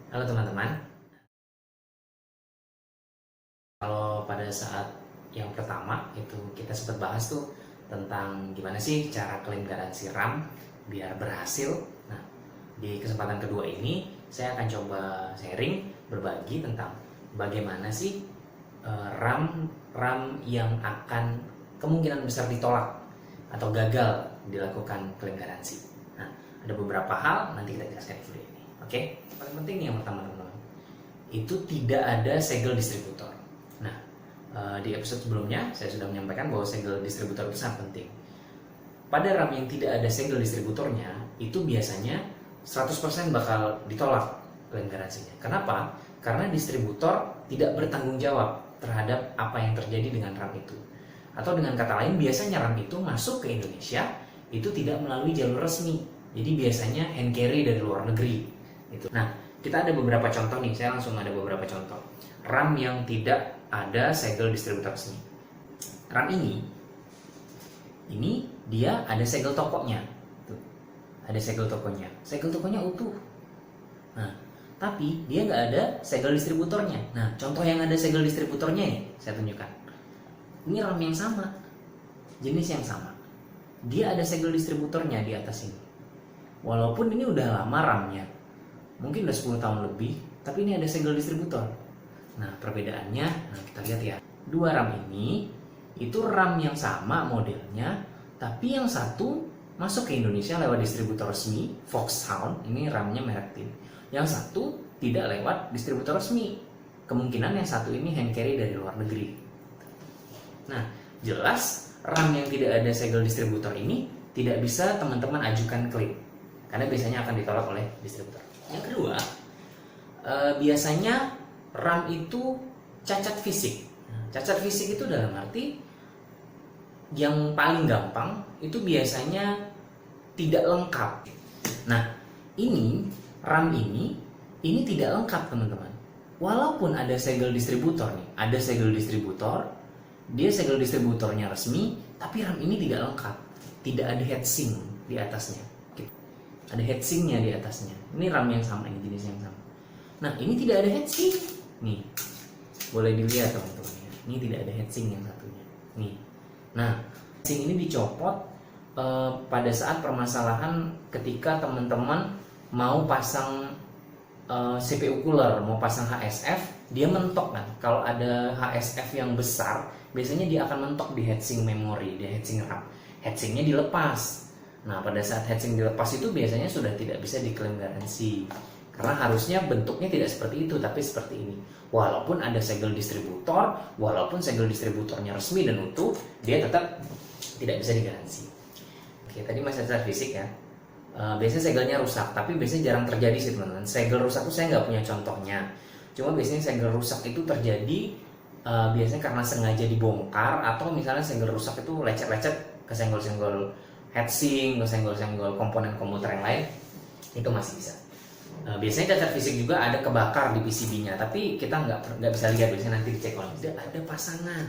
Halo teman-teman, kalau pada saat yang pertama itu kita sempat bahas tuh tentang gimana sih cara klaim garansi RAM biar berhasil. Nah, di kesempatan kedua ini saya akan coba sharing, berbagi tentang bagaimana sih RAM yang akan kemungkinan besar ditolak atau gagal dilakukan klaim garansi. Nah, ada beberapa hal nanti kita jelaskan di video ini. Oke, paling penting nih yang pertama teman-teman, itu tidak ada segel distributor. Nah, di episode sebelumnya saya sudah menyampaikan bahwa segel distributor itu sangat penting. Pada RAM yang tidak ada segel distributornya, itu biasanya 100% bakal ditolak klaim garansinya. Kenapa? Karena distributor tidak bertanggung jawab terhadap apa yang terjadi dengan RAM itu. Atau dengan kata lain, biasanya RAM itu masuk ke Indonesia itu tidak melalui jalur resmi. Jadi biasanya hand carry dari luar negeri. Gitu. Nah, kita ada beberapa contoh nih, saya langsung ada beberapa contoh RAM yang tidak ada segel distributor resmi. RAM ini dia ada segel tokonya. Tuh, ada segel tokonya. Segel tokonya utuh. Nah, tapi dia nggak ada segel distributornya. Nah, contoh yang ada segel distributornya ya, saya tunjukkan. Ini RAM yang sama, jenis yang sama. Dia ada segel distributornya di atas ini. Walaupun ini udah lama RAM-nya, mungkin udah 10 tahun lebih, tapi ini ada segel distributor. Nah, perbedaannya, kita lihat ya. Dua RAM ini, itu RAM yang sama modelnya, tapi yang satu masuk ke Indonesia lewat distributor resmi, Foxhound, ini RAM-nya merek TIM. Yang satu tidak lewat distributor resmi. Kemungkinan yang satu ini hand carry dari luar negeri. Nah, jelas RAM yang tidak ada segel distributor ini tidak bisa teman-teman ajukan klaim, karena biasanya akan ditolak oleh distributor. Yang kedua, biasanya RAM itu cacat fisik. Cacat fisik itu dalam arti yang paling gampang itu biasanya tidak lengkap. Nah, ini RAM ini tidak lengkap teman-teman. Walaupun ada segel distributor nih, ada segel distributor, dia segel distributornya resmi, tapi RAM ini tidak lengkap, tidak ada heatsink di atasnya. Ada heatsinknya di atasnya. Ini RAM yang sama, ini jenis yang sama. Nah, ini tidak ada heatsink. Nih, boleh dilihat teman-teman ya. Ini tidak ada heatsink yang satunya. Nih. Nah, heatsink ini dicopot pada saat permasalahan ketika teman-teman mau pasang CPU cooler, mau pasang HSF, dia mentok kan. Kalau ada HSF yang besar, biasanya dia akan mentok di heatsink memori, di heatsink RAM. Heatsinknya dilepas. Nah, pada saat heatsink dilepas itu biasanya sudah tidak bisa diklaim garansi. Karena harusnya bentuknya tidak seperti itu, tapi seperti ini. Walaupun ada segel distributor, walaupun segel distributornya resmi dan utuh, dia tetap tidak bisa digaransi. Oke, tadi masih secara fisik ya. Biasanya segelnya rusak, tapi biasanya jarang terjadi sih teman-teman. Segel rusak itu saya nggak punya contohnya. Cuma biasanya segel rusak itu terjadi biasanya karena sengaja dibongkar, atau misalnya segel rusak itu lecet-lecet ke senggol-senggol heatsink, senggol-senggol komponen komputer yang lain, itu masih bisa. Biasanya cacat fisik juga ada kebakar di PCB-nya, tapi kita nggak bisa lihat, biasanya nanti dicek kalau tidak ada pasangan.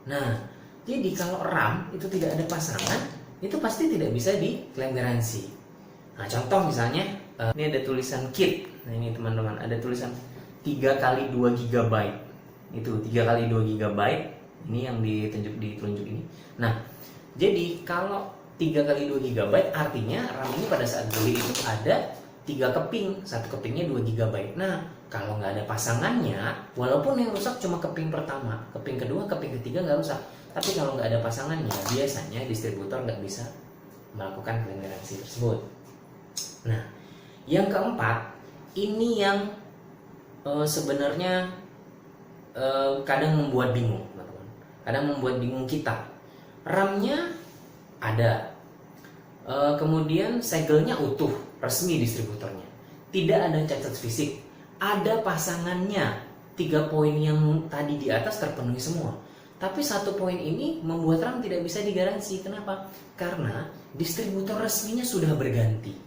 Nah, jadi kalau RAM itu tidak ada pasangan, itu pasti tidak bisa diklaim garansi. Nah, contoh misalnya ini ada tulisan kit. Nah, ini teman-teman ada tulisan 3 kali 2 GB. Itu 3 kali 2 GB. Ini yang ditunjuk ini. Nah, jadi kalau 3 kali 2 GB artinya RAM ini pada saat beli itu ada 3 keping, satu kepingnya 2 GB. Nah, kalau nggak ada pasangannya, walaupun yang rusak cuma keping pertama, keping kedua, keping ketiga nggak rusak, tapi kalau nggak ada pasangannya, biasanya distributor nggak bisa melakukan klaim garansi tersebut. Nah, yang keempat, ini yang sebenarnya kadang membuat bingung, teman-teman. Kadang membuat bingung kita. RAM-nya ada, kemudian segelnya utuh, resmi distributornya, tidak ada cacat fisik, ada pasangannya, 3 poin yang tadi di atas terpenuhi semua, tapi 1 poin ini membuat RAM tidak bisa digaransi. Kenapa? Karena distributor resminya sudah berganti.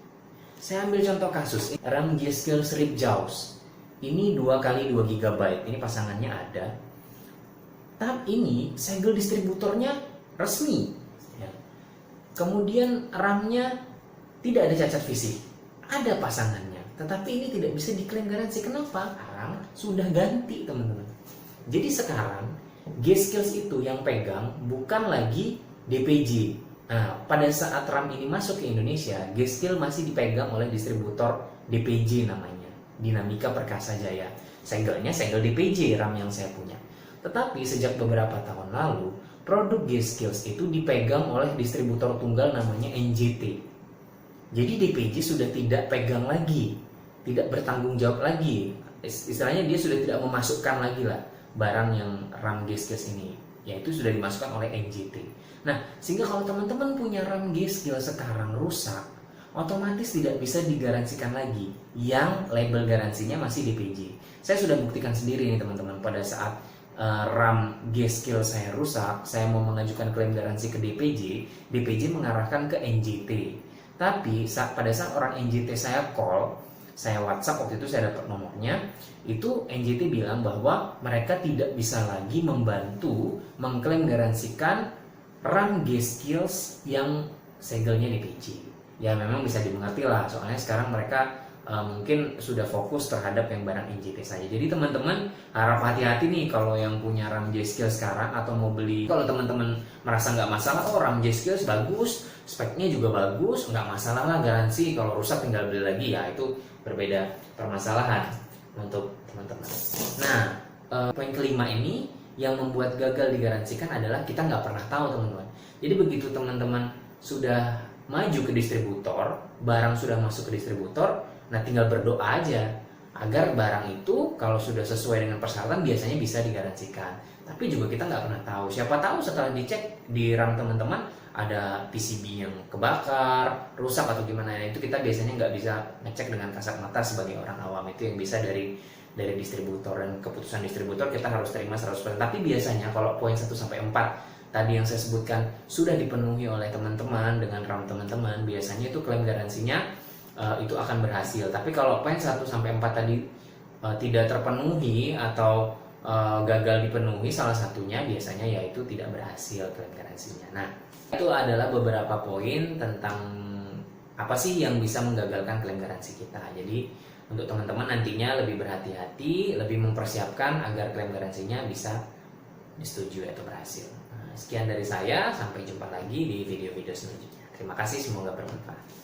Saya ambil contoh kasus RAM G-Skill Strip Jaws, ini 2 kali 2 GB, ini pasangannya ada, tapi ini segel distributornya resmi. Kemudian RAM-nya tidak ada cacat fisik, ada pasangannya, tetapi ini tidak bisa diklaim garansi. Kenapa? Sekarang sudah ganti teman-teman. Jadi sekarang G-Skills itu yang pegang bukan lagi DPJ. Nah, pada saat RAM ini masuk ke Indonesia, G-Skill masih dipegang oleh distributor DPJ namanya, Dinamika Perkasa Jaya. Segelnya segel DPJ RAM yang saya punya. Tetapi sejak beberapa tahun lalu, produk G-Skills itu dipegang oleh distributor tunggal namanya NJT. Jadi DPJ sudah tidak pegang lagi, tidak bertanggung jawab lagi. Istilahnya dia sudah tidak memasukkan lagi lah barang yang RAM G-Skills ini, yaitu sudah dimasukkan oleh NJT. Nah, sehingga kalau teman-teman punya RAM G-Skills sekarang rusak, otomatis tidak bisa digaransikan lagi yang label garansinya masih DPJ. Saya sudah buktikan sendiri nih teman-teman, pada saat RAM G-Skill saya rusak, saya mau mengajukan klaim garansi ke DPJ, DPJ mengarahkan ke NJT. Tapi pada saat orang NJT saya call, saya WhatsApp waktu itu, saya dapat nomornya, itu NJT bilang bahwa mereka tidak bisa lagi membantu mengklaim garansikan RAM G-Skills yang segelnya DPJ. Ya memang bisa dimengerti lah, soalnya sekarang mereka mungkin sudah fokus terhadap yang barang NJT saja. Jadi teman-teman harap hati-hati nih kalau yang punya RAM G-Skills sekarang atau mau beli. Kalau teman-teman merasa nggak masalah, oh RAM G-Skills bagus, speknya juga bagus, nggak masalah lah garansi, kalau rusak tinggal beli lagi, ya itu berbeda permasalahan untuk teman-teman. Nah, poin kelima ini yang membuat gagal digaransikan adalah kita nggak pernah tahu teman-teman. Jadi begitu teman-teman sudah maju ke distributor, barang sudah masuk ke distributor, nah tinggal berdoa aja agar barang itu kalau sudah sesuai dengan persyaratan biasanya bisa digaransikan. Tapi juga kita nggak pernah tahu, siapa tahu setelah dicek di RAM teman-teman ada PCB yang kebakar, rusak atau gimana. Itu kita biasanya nggak bisa ngecek dengan kasat mata sebagai orang awam, itu yang bisa dari distributor, dan keputusan distributor kita harus terima 100%. Tapi biasanya kalau poin 1 sampai 4 tadi yang saya sebutkan sudah dipenuhi oleh teman-teman dengan RAM teman-teman, biasanya itu klaim garansinya itu akan berhasil. Tapi kalau poin 1 sampai 4 tadi tidak terpenuhi atau gagal dipenuhi salah satunya, biasanya yaitu tidak berhasil klaim garansinya. Nah, itu adalah beberapa poin tentang apa sih yang bisa menggagalkan klaim garansi kita. Jadi untuk teman-teman nantinya lebih berhati-hati, lebih mempersiapkan agar klaim garansinya bisa disetujui atau berhasil. Sekian dari saya, sampai jumpa lagi di video-video selanjutnya. Terima kasih, semoga bermanfaat.